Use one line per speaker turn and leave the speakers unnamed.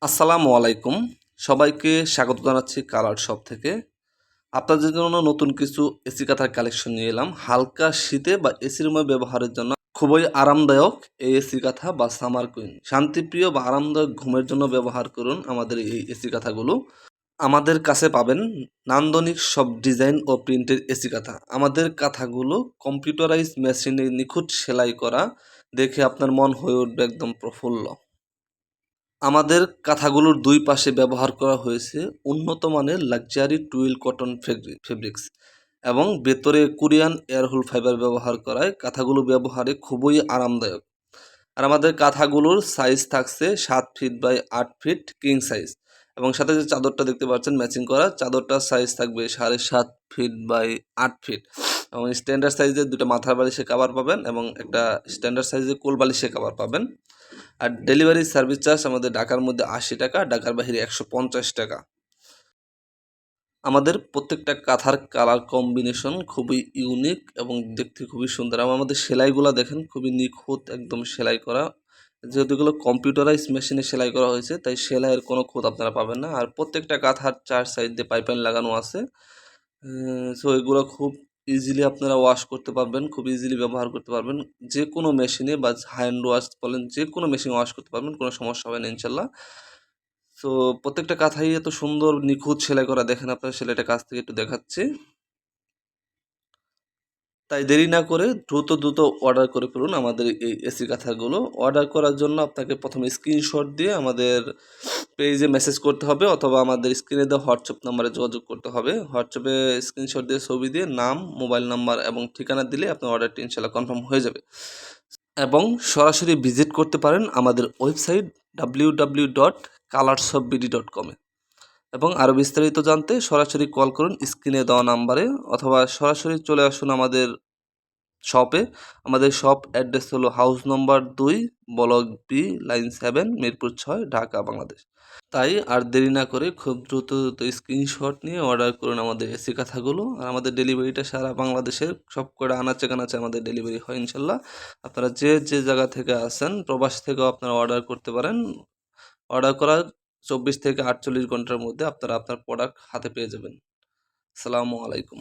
আসসালামু আলাইকুম। সবাইকে স্বাগত জানাচ্ছি কালার শপ থেকে। আপনাদের জন্য নতুন কিছু এসি কাঁথার কালেকশন নিয়ে এলাম। হালকা শীতে বা এসি রুমে ব্যবহারের জন্য খুবই আরামদায়ক এই এসি কাঁথা বা সামার কুইন। শান্তিপ্রিয় বা আরামদায়ক ঘুমের জন্য ব্যবহার করুন আমাদের এই এসি কাঁথাগুলো। আমাদের কাছে পাবেন নান্দনিক সব ডিজাইন ও প্রিন্টের এসি কাঁথা। আমাদের কাঁথাগুলো কম্পিউটারাইজ মেশিনে নিখুঁত সেলাই করা, দেখে আপনার মন হয়ে উঠবে একদম প্রফুল্ল। আমাদের কাঁথাগুলোর দুই পাশে ব্যবহার করা হয়েছে উন্নত মানের লাক্সারি টুইল কটন ফেব্রিক্স এবং ভেতরে কোরিয়ান এয়ারহোল ফাইবার ব্যবহার করায় কাঁথাগুলো ব্যবহারে খুবই আরামদায়ক। আর আমাদের কাঁথাগুলোর সাইজ থাকছে 7 feet by 8 feet king size, এবং সাথে যে চাদরটা দেখতে পাচ্ছেন ম্যাচিং করা, চাদরটার সাইজ থাকবে 7.5 ফিট বাই 8 ফিট, এবং স্ট্যান্ডার্ড সাইজের দুটো মাথার বালিশে কাভার পাবেন এবং একটা স্ট্যান্ডার্ড সাইজের কোল বালিশে কাভার পাবেন। আর ডেলিভারি সার্ভিস চার্জ আমাদের ঢাকার মধ্যে 80 টাকা, ঢাকার বাইরে 150 টাকা। আমাদের প্রত্যেকটা কাঁথার কালার কম্বিনেশন খুবই ইউনিক এবং দেখতে খুবই সুন্দর, এবং আমাদের সেলাইগুলো দেখেন খুবই নিখুঁত একদম সেলাই করা। যেহেতু এগুলো কম্পিউটারাইজ মেশিনে সেলাই করা হয়েছে তাই সেলাইয়ের কোনো খুঁত আপনারা পাবেন না। আর প্রত্যেকটা কাঁথার 4 সাইড দিয়ে পাইপলাইন লাগানো আছে। সো এগুলো খুব ইজিলি আপনারা ওয়াশ করতে পারবেন, খুব ইজিলি ব্যবহার করতে পারবেন। যে কোনো মেশিনে বা হ্যান্ড ওয়াশ বলেন, যে কোনো মেশিনে ওয়াশ করতে পারবেন, কোনো সমস্যা হবে না ইনশাল্লাহ। সো প্রত্যেকটা কাঁথাই এত সুন্দর নিখুঁত সেলাই করা, দেখেন আপনার সেলাইটা কাছ থেকে একটু দেখাচ্ছি। তাই দেরি না করে দ্রুত দ্রুত অর্ডার করে ফেলুন আমাদের এই এসি কাঁথাগুলো। অর্ডার করার জন্য আপনাকে প্রথমে স্ক্রিনশট দিয়ে আমাদের পেজে মেসেজ করতে হবে, অথবা আমাদের স্ক্রিনে দেওয়া হোয়াটসঅ্যাপ নাম্বারে যোগাযোগ করতে হবে। হোয়াটসঅ্যাপে স্ক্রিনশট দিয়ে ছবি দিয়ে নাম, মোবাইল নাম্বার এবং ঠিকানা দিলে আপনার অর্ডারটি ইনশাল্লাহ কনফার্ম হয়ে যাবে। এবং সরাসরি ভিজিট করতে পারেন আমাদের ওয়েবসাইট www.colourshopbd.com-এ, এবং আরও বিস্তারিত জানতে সরাসরি কল করুন স্ক্রিনে দেওয়া নাম্বারে, অথবা সরাসরি চলে আসুন আমাদের শপে। আমাদের শপ অ্যাড্রেস হলো house number 2, block B, line 7, Mirpur 6, Dhaka, Bangladesh. তাই আর দেরি না করে খুব দ্রুত দ্রুত স্ক্রিনশট নিয়ে অর্ডার করুন আমাদের এসি কাঁথাগুলো। আর আমাদের ডেলিভারিটা সারা বাংলাদেশের সব করে আনাচে কানাচে আমাদের ডেলিভারি হয় ইনশাল্লাহ। আপনারা যে যে জায়গা থেকে আসেন, প্রবাস থেকেও আপনারা অর্ডার করতে পারেন। অর্ডার করার 24 থেকে 48 ঘন্টার মধ্যে আপনারা আপনার প্রোডাক্ট হাতে পেয়ে যাবেন। আসসালামু আলাইকুম।